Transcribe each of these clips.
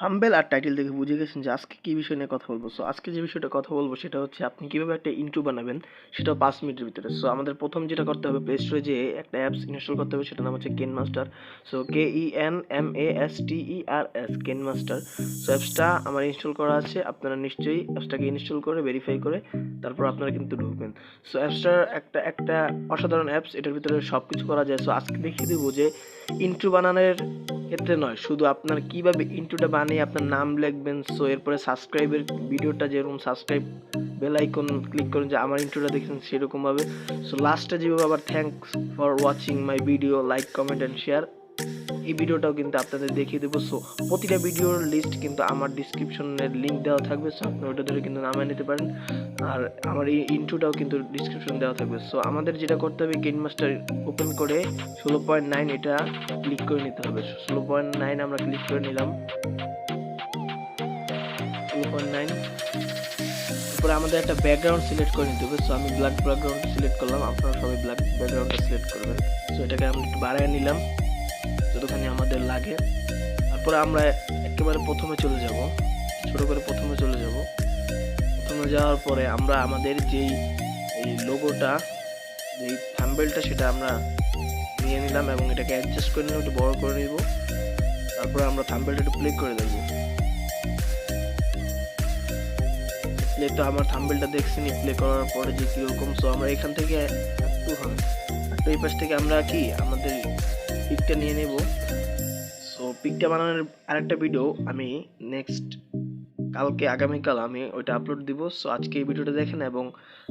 Thumbnail আর title দেখে বুঝে গেছেন যে আজকে কী বিষয় নিয়ে কথা বলবো। সো আজকে যে বিষয়টা কথা বলবো সেটা হচ্ছে আপনি কীভাবে একটা ইন্ট্রো বানাবেন, সেটাও 5 মিনিটের ভিতরে। সো আমাদের প্রথম যেটা করতে হবে, প্লে স্টোরে যেয়ে একটা অ্যাপস ইনস্টল করতে হবে, সেটার নাম হচ্ছে কেন মাস্টার। সো KENMASTERS, কেন মাস্টার। সো অ্যাপসটা আমার ইনস্টল করা আছে, আপনারা নিশ্চয়ই অ্যাপসটাকে ইনস্টল করে ভেরিফাই করে তারপর আপনারা কিন্তু ঢুকবেন। সো অ্যাপসটার একটা অসাধারণ অ্যাপস, এটার ভিতরে সব কিছু করা যায়। সো আজকে দেখিয়ে দেবো যে ইন্ট্রো বানানোর ক্ষেত্রে নয়, শুধু আপনার কিভাবে ইন্ট্রোটা বানিয়ে আপনার নাম লিখবেন। সো এরপরে সাবস্ক্রাইবের ভিডিওটা যেরকম সাবস্ক্রাইব বেল আইকন ক্লিক করুন যে আমার ইন্ট্রোটা দেখেছেন সেরকমভাবে। সো লাস্টে যেভাবে আবার thanks for watching my video, like comment and share, এই ভিডিওটাও কিন্তু আপনাদের দেখিয়ে দেবো। সো প্রতিটা ভিডিওর লিস্ট কিন্তু আমার ডিসক্রিপশনের লিঙ্ক দেওয়া থাকবে, সো আপনি ওটা ধরে কিন্তু নামিয়ে নিতে পারেন। আর আমার এই ইন্ট্রোটাও কিন্তু ডিসক্রিপশন দেওয়া থাকবে। সো আমাদের যেটা করতে হবে, কেন মাস্টার ওপেন করে 16.9 এটা ক্লিক করে নিতে হবে। 16.9 আমরা ক্লিক করে নিলাম। 16.9 তারপরে আমাদের একটা ব্যাকগ্রাউন্ড সিলেক্ট করে নিতে হবে। সো আমি ব্ল্যাক ব্যাকগ্রাউন্ড সিলেক্ট করলাম, আপনারা সবাই ব্ল্যাক ব্যাকগ্রাউন্ডটা সিলেক্ট করবেন। সো এটাকে আমরা একটু বাড়ায় নিলাম যতখানি আমাদের লাগে। তারপরে আমরা একেবারে প্রথমে চলে যাব, ছোট করে প্রথমে চলে যাব। প্রথমে যাওয়ার পরে আমরা আমাদের যেই এই লোগোটা, যেই থাম্বনেলটা, সেটা আমরা নিয়ে নিলাম এবং এটাকে অ্যাডজাস্ট করে নিলাম, একটু বড় করে নিব। তারপরে আমরা থাম্বনেলটা একটু প্লে করে দেবো। প্লে তো আমার থাম্বনেলটা দেখছেন প্লে করার পরে যে কীরকম। সো আমরা এখান থেকে একটু এই পাশ থেকে আমরা আমাদের পিকটা নিয়ে নেব। সো পিকটা বানানোর আরেকটা ভিডিও আমি নেক্সট আগামীকাল আমি ওইটা আপলোড দিব। সো আজকে এই ভিডিওটা দেখেন এবং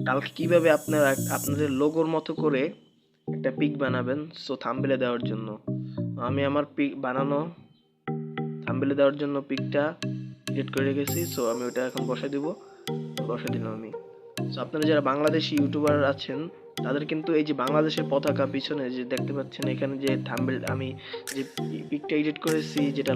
কালকে কীভাবে আপনারা আপনাদের লোগোর মতো করে একটা পিক বানাবেন সো থাম্বনেলে দেওয়ার জন্য। আমি আমার পিক বানানো থাম্বনেলে দেওয়ার জন্য পিকটা এডিট করে রেখেছি। সো আমি ওটা এখন বসাই দিলাম আমি। সো আপনারা যারা বাংলাদেশি ইউটিউবার আছেন তাদের কিন্তু এই যে বাংলাদেশের পতাকা পিছনে যে দেখতে পাচ্ছেন, এখানে যে থাম্বনেল আমি যে পিকটা এডিট করেছি, যেটা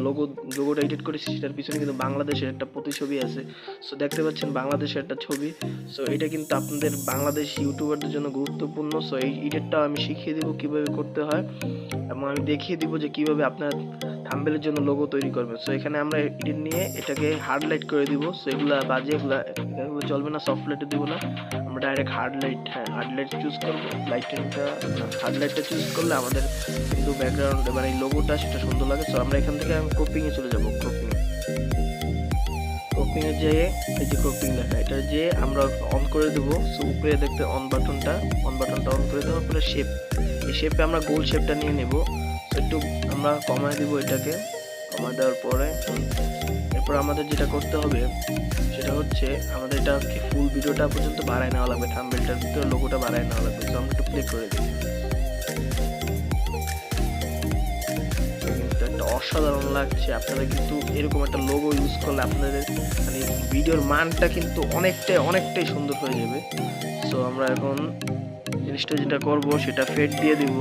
লোগোটা এডিট করেছি, সেটার পিছনে কিন্তু বাংলাদেশের একটা প্রতিছবি আছে। সো দেখতে পাচ্ছেন বাংলাদেশের একটা ছবি। সো এটা কিন্তু আপনাদের বাংলাদেশি ইউটিউবারদের জন্য গুরুত্বপূর্ণ। সো এই এডিটটাও আমি শিখিয়ে দিব কিভাবে করতে হয় এবং আমি দেখিয়ে দিব যে কিভাবে আপনার থাম্বনেলের জন্য লোগো তৈরি করবেন। সো এখানে আমরা এডিট নিয়ে এটাকে হার্ডলাইট করে দিব। সো এগুলা বাজে, এগুলো চলবে না, সফট লাইটে দিব না, আমরা ডাইরেক্ট হার্ডলাইট চুজ করবো। হার্ডলাইটটা চুজ করলে আমাদের কিন্তু ব্যাকগ্রাউন্ড মানে এই লোগোটা সেটা সুন্দর লাগে। সো আমরা এখান থেকে ক্রপিংয়ে চলে যাবো। ক্রপিংয়ে যেয়ে এই যে ক্রপিং লেখা, এটা যে আমরা অন করে দেবো। সো উপরে দেখতে অন বাটনটা অন করে দেওয়ার পরে এই শেপে আমরা গোল শেপটা নিয়ে নেব। সো একটু আমরা কমায় দিব, এটাকে কমায় দেওয়ার পরে এরপর আমাদের যেটা করতে হবে সেটা হচ্ছে আমাদের এটাকে ফুল ভিডিওটা পর্যন্ত বাড়ায় নেওয়া লাগবে, থাম্বনেলটার ভিতরে লোগোটা বাড়ায় নেওয়া লাগবে। তো আমরা একটু প্লে করে দিই। একটা অসাধারণ লাগছে। আপনারা কিন্তু এরকম একটা লোগো ইউজ করলে আপনাদের মানে ভিডিওর মানটা কিন্তু অনেকটাই সুন্দর হয়ে যাবে। সো আমরা এখন জিনিসটা যেটা করব সেটা ফেড দিয়ে দিব।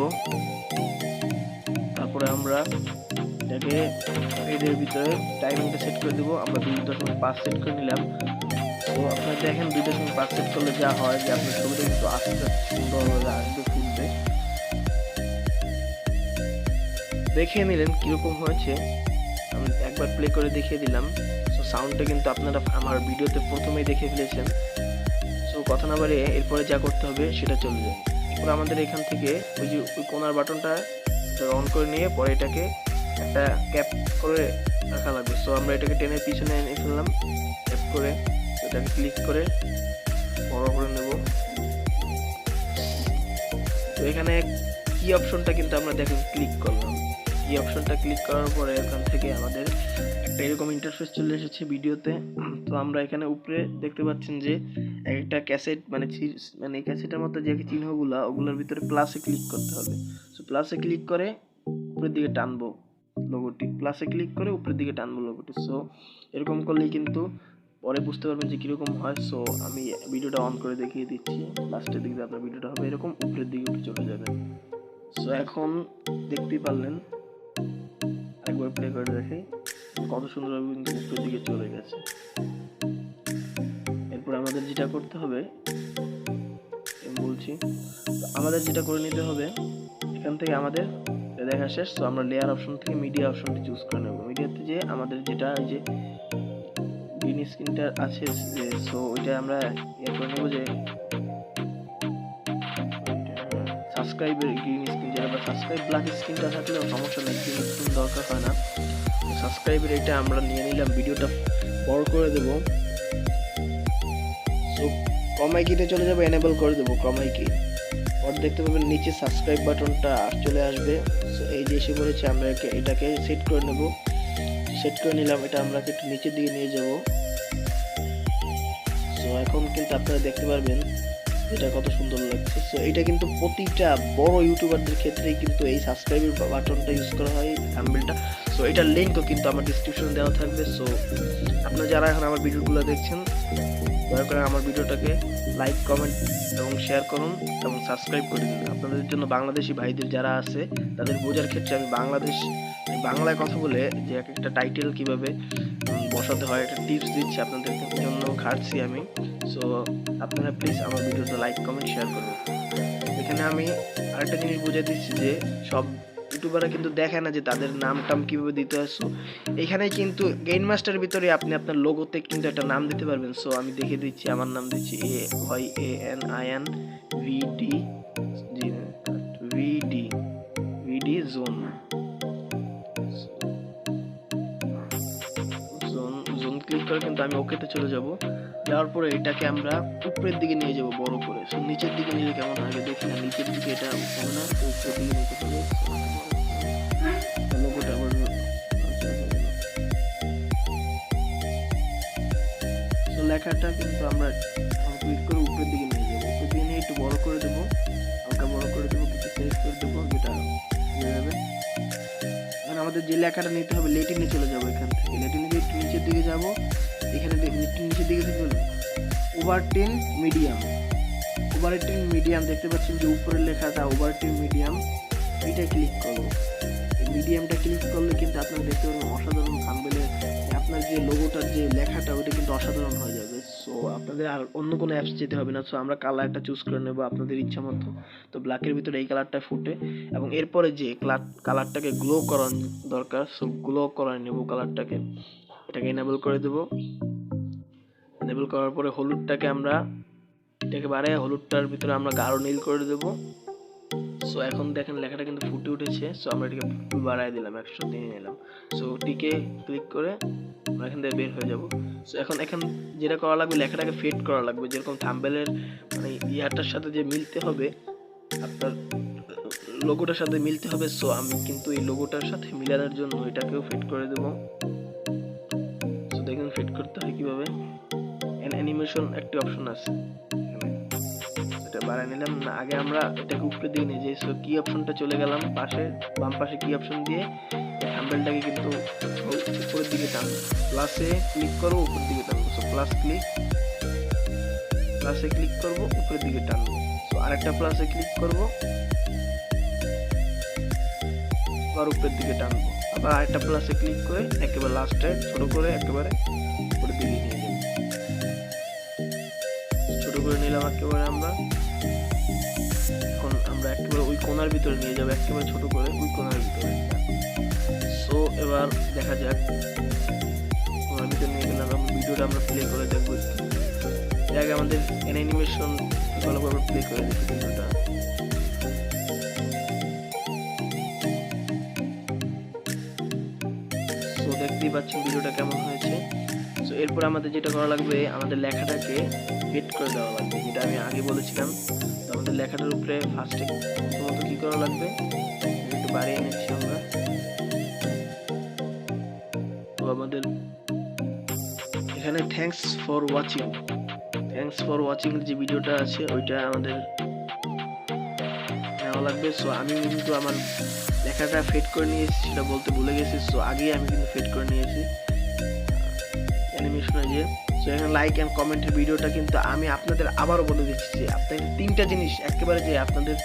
তারপরে আমরা এটাকে ফেডের ভিতরে টাইমিংটা সেট করে দিব। আমরা 2.5 সেট করে নিলাম। তো আপনারা দেখেন 2.5 সেট করলে যা হয় যে আপনার ছবিটা কিন্তু আস্তে সুন্দরভাবে আসবে, ফুটবে। দেখে নিলেন কিরকম হয়েছে, আমি একবার প্লে করে দেখিয়ে দিলাম। সো সাউন্ডটা কিন্তু আপনারা আমার ভিডিওতে প্রথমেই দেখে ফেলেছেন। সো কথা না বাড়িয়ে এরপরে যা করতে হবে সেটা চলে যায়। এরপর আমাদের এখান থেকে ওই কোনার বাটনটা অন করে নিয়ে পরে এটাকে একটা ক্যাপ করে রাখা লাগবে। সো আমরা এটাকে টেনে পিছনে এনে ফেললাম, ক্যাপ করে এটাকে ক্লিক করে বড় করে নেব। তো এখানে কি অপশনটা কিন্তু আমরা দেখেন ক্লিক করলাম। এই অপশনটা ক্লিক করার পরে এখান থেকে আমাদের একটা এরকম ইন্টারফেস চলে এসেছে ভিডিওতে। তো আমরা এখানে উপরে দেখতে পাচ্ছেন যে একটা ক্যাসেট মানে এই ক্যাসেটের মধ্যে যে চিহ্নগুলো, ওগুলোর ভিতরে প্লাসে ক্লিক করতে হবে। সো প্লাসে ক্লিক করে উপরের দিকে টানবো লোগোটি, প্লাসে ক্লিক করে উপরের দিকে টানবো লোগোটি। সো এরকম করলেই কিন্তু পরে বুঝতে পারবেন যে কীরকম হয়। সো আমি ভিডিওটা অন করে দেখিয়ে দিচ্ছি। লাস্টের দিকে আপনার ভিডিওটা হবে এরকম উপরের দিকে উঠে চলে যাবে। সো এখন দেখতেই পারলেন, একবার প্লে করে দেখি কত সুন্দরভাবে কিন্তু উপরের দিকে চলে গেছে। এরপর আমাদের যেটা করতে হবে আমাদের যেটা করে নিতে হবে, এখান থেকে আমাদের দেখা শেষ। সো আমরা লেয়ার অপশন থেকে মিডিয়া অপশনটি চুজ করে নেব। মিডিয়াতে যে আমাদের যেটা এই যে গ্রিন স্ক্রিনটা আছে, সো ওইটা আমরা ইয়ে করে নেব যে সাবস্ক্রাইবের গ্রিন স্ক্রিন, যেটা বা সাবস্ক্রাইব ব্ল্যাক স্ক্রিনটা থাকলেও সমস্যা নেই, গ্রিন স্ক্রিন দরকার হয় না। সাবস্ক্রাইবের এটা আমরা নিয়ে নিলাম, ভিডিওটা বড় করে দেব। সো ক্রমাই কিতে চলে যাবো, এনেবল করে দেবো ক্রমাই কি। পর দেখতে পাবেন নিচে সাবস্ক্রাইব বাটনটা চলে আসবে। সো এই যে এসে পড়েছে, আমরা এটাকে সেট করে নেব। সেট করে নিলাম, এটা আমরা একটু নিচের দিকে নিয়ে যাব। সো এখন কিন্তু আপনারা দেখতে পারবেন এটা কত সুন্দর লাগছে। সো এটা কিন্তু প্রতিটা বড় ইউটিউবারদের ক্ষেত্রেই কিন্তু এই সাবস্ক্রাইবের বাটনটা ইউজ করা হয়, থাম্বনেলটা। সো এটার লিঙ্কও কিন্তু আমার ডিসক্রিপশনে দেওয়া থাকবে। সো আপনারা যারা এখন আমার ভিডিওগুলো দেখছেন, দয়া করে আমার ভিডিওটাকে লাইক, কমেন্ট এবং শেয়ার করুন এবং সাবস্ক্রাইব করে দিন। আপনাদের জন্য বাংলাদেশি ভাইদের যারা আছে তাদের বোঝার ক্ষেত্রে আমি বাংলায় কথা বলে যে এক একটা টাইটেল কিভাবে বসাতে হয় একটা টিপস দিচ্ছি, আপনাদের জন্য ঘাটছি আমি। সো আপনারা প্লিজ আমার ভিডিওটা লাইক, কমেন্ট, শেয়ার করুন। এখানে আমি আরেকটা জিনিস বুঝিয়ে দিচ্ছি যে সব ইউটিউবাররা কিন্তু দেখে না যে তাদের নাম টাম কিভাবে দিতে হয়। সো এখানে কিন্তু গেইন মাস্টারের ভিতরে আপনি আপনার লোগোতে কিন্তু একটা নাম দিতে পারবেন। সো আমি দেখে দিচ্ছি, আমার নাম দিচ্ছি AYANVD জোন। জোন ক্লিক করে কিন্তু আমি ওকেতে চলে যাব। যাওয়ার পরে এটাকে আমরা উপরের দিকে নিয়ে যাব বড় করে। সো নিচের দিকে নিলে কেমন হবে দেখি না, নিচের দিকে এটা হবে না, উপরের দিকে নিতে হবে। লোগোটা আবার সো লেখাটা কিন্তু আমরা ক্লিক করে উপরের দিকে নিয়ে যাব। উপরের দিকে নিয়ে একটু বড় করে দেবো, হালকা বড় করে দেবো, কিছু সাইজ করে দেবো, যেটা হয়ে যাবে। মানে আমাদের যে লেখাটা নিতে হবে লেটিনে চলে যাবো। এখান থেকে লেটিনে একটু নিচের দিকে যাব। এখানে নিচের দিকে দেখবেন ওভারটেন মিডিয়াম দেখতে পাচ্ছেন যে উপরের লেখাটা ওভারটেন মিডিয়াম, এটা ক্লিক করবো। এই মিডিয়ামটা ক্লিক করলে কিন্তু আপনারা দেখতে পাবেন অসাধারণ থাম্বনেলে আপনার যে লোগোটার যে লেখাটা ওটা কিন্তু অসাধারণ হয়ে যাবে। সো আপনাদের আর অন্য কোনো অ্যাপস যেতে হবে না। সো আমরা কালারটা চুজ করে নেবো আপনাদের ইচ্ছা মতো। তো ব্ল্যাকের ভিতরে এই কালারটা ফুটে এবং এরপরে যে কালারটাকে গ্লো করার দরকার, সো গ্লো করার নেবো কালারটাকে, এটাকে এনেবল করে দেবো। এনেবল করার পরে হলুদটাকে আমরা এটাকে বাড়াই, হলুদটার ভিতরে আমরা গাঢ় নীল করে দেবো। সো এখন দেখেন লেখাটা কিন্তু ফুটে উঠেছে। সো আমরা এটাকে বাড়াই দিলাম, 100 নিয়ে নিলাম। সো টিকে ক্লিক করে আমরা এখান থেকে বের হয়ে যাব। সো এখন যেটা করা লাগবে, লেখাটাকে ফেড করা লাগবে, যেরকম থাম্বনেলের মানে ইয়াটার সাথে যে মিলতে হবে, আপনার লোগোটার সাথে মিলতে হবে। সো আমি কিন্তু এই লোগোটার সাথে মিলানোর জন্য এটাকেও ফেড করে দেবো। সো দেখুন ফেড করতে হয় কিভাবে, অ্যানিমেশন একটি অপশন আছে, এটা বাড়াই নিলাম না। আগে আমরা এটাকে উপরে দিকে নিয়ে যাই। সো কি অপশনটা চলে গেলাম পাশে, বাম পাশে কি অপশন দিয়ে থাম্বনেলটাকে কিন্তু উপরের দিকে টানবো, প্লাসে ক্লিক করবো, উপরের দিকে টানবো। সো প্লাসে ক্লিক করবো, উপরের দিকে টানবো। সো আরেকটা প্লাসে ক্লিক করবো, আবার উপরের দিকে টানবো, আবার আরেকটা প্লাসে ক্লিক করে একেবারে লাস্টে ছোট করে একেবারে উপরের দিকে নিয়ে যাবো। ছোট করে নিলাম একেবারে আমরা। এখন আমরা একেবারে ওই কোণার ভিতরে নিয়ে যাবো, একেবারে ছোট করে ওই কোণার ভিতরে। সো এবার দেখা যাক, কোণার ভিতরে নিয়ে গেলাম এবং ভিডিওটা আমরা প্লে করে দেখবো। এর আগে আমাদের অ্যানিমেশন ভালোভাবে প্লে করে দেখি ভিডিওটা। সো দেখতেই পাচ্ছেন ভিডিওটা কেমন হয়েছে। সো এরপর আমাদের যেটা করা লাগবে, আমাদের লেখাটাকে ফিট করে দেওয়া লাগবে, যেটা আমি আগে বলেছিলাম। তো আমাদের লেখাটার উপরে ফার্স্টে প্রথমত কি করা লাগবে, একটু বাড়িয়ে নিচ্ছি আমরা। তো আমাদের এখানে থ্যাঙ্কস ফর ওয়াচিং যে ভিডিওটা আছে ওইটা আমাদের নেওয়া লাগবে। সো আমি কিন্তু আমার লেখাটা ফেড করে নিয়েছি, সেটা বলতে ভুলে গেছি। সো আগেই আমি কিন্তু ফেড করে নিয়েছি অ্যানিমেশনে যে। সো এখানে লাইক অ্যান্ড কমেন্টের ভিডিওটা কিন্তু আমি আপনাদের আবারও বলে দিচ্ছি যে আপনাদের 3টা জিনিস একেবারে যে আপনাদের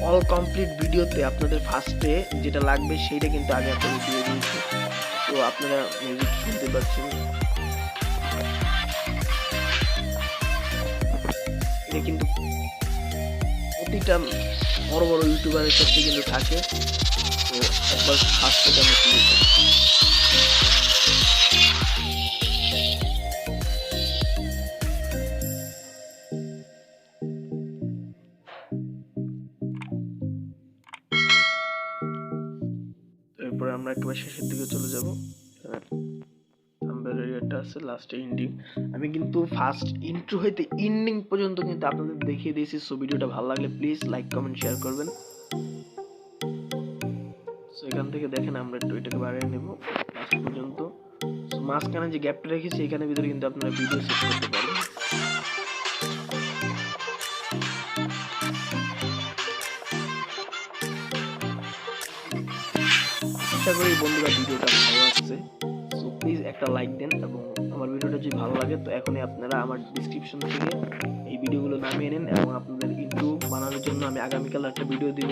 অল কমপ্লিট ভিডিওতে আপনাদের ফার্স্টে যেটা লাগবে সেইটা কিন্তু আগে আপনাদের দিয়ে দিয়েছি। তো আপনারা মিউজিক শুনতে পাচ্ছেন, এটা কিন্তু প্রত্যেকটা বড় বড় ইউটিউবারের ক্ষেত্রে কিন্তু থাকে। তো একবার ফার্স্ট থেকে আমরা ক্লিক করি। এরপরে আমরা একেবারে শেষের দিকে চলে যাব। থাম্বনেল এরিয়াটা আছে লাস্টে এন্ডিং। আমি কিন্তু ফার্স্ট ইন্ট্রো হইতে এন্ডিং পর্যন্ত কিন্তু আপনাদের দেখিয়ে দিয়েছি। সো ভিডিওটা ভালো লাগলে প্লিজ লাইক কমেন্ট শেয়ার করবেন। সো এখান থেকে দেখেন আমরা একটু এটাকে বাড়িয়ে নেব লাস্ট পর্যন্ত। সো মাঝখানে যে গ্যাপটা রেখেছি এখানে ভিতরে কিন্তু আপনারা ভিডিও সেট করতে পারেন। আশা করি বন্ধুরা ভিডিওটা ভালো লাগছে। সো প্লিজ একটা লাইক দেন এবং আমার ভিডিওটা যদি ভালো লাগে তো এখনই আপনারা আমার ডেসক্রিপশন থেকে এই ভিডিওগুলো নামিয়ে নিন এবং আপনাদের ইন্ট্রো বানানোর জন্য আমি আগামীকাল একটা ভিডিও দিব।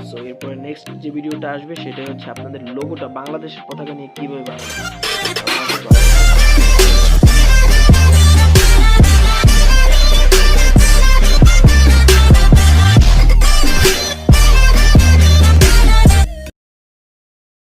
সো এরপরে নেক্সট যে ভিডিওটা আসবে সেটা হচ্ছে আপনাদের লোগোটা বাংলাদেশের পতাকা নিয়ে কিভাবে বানাবেন।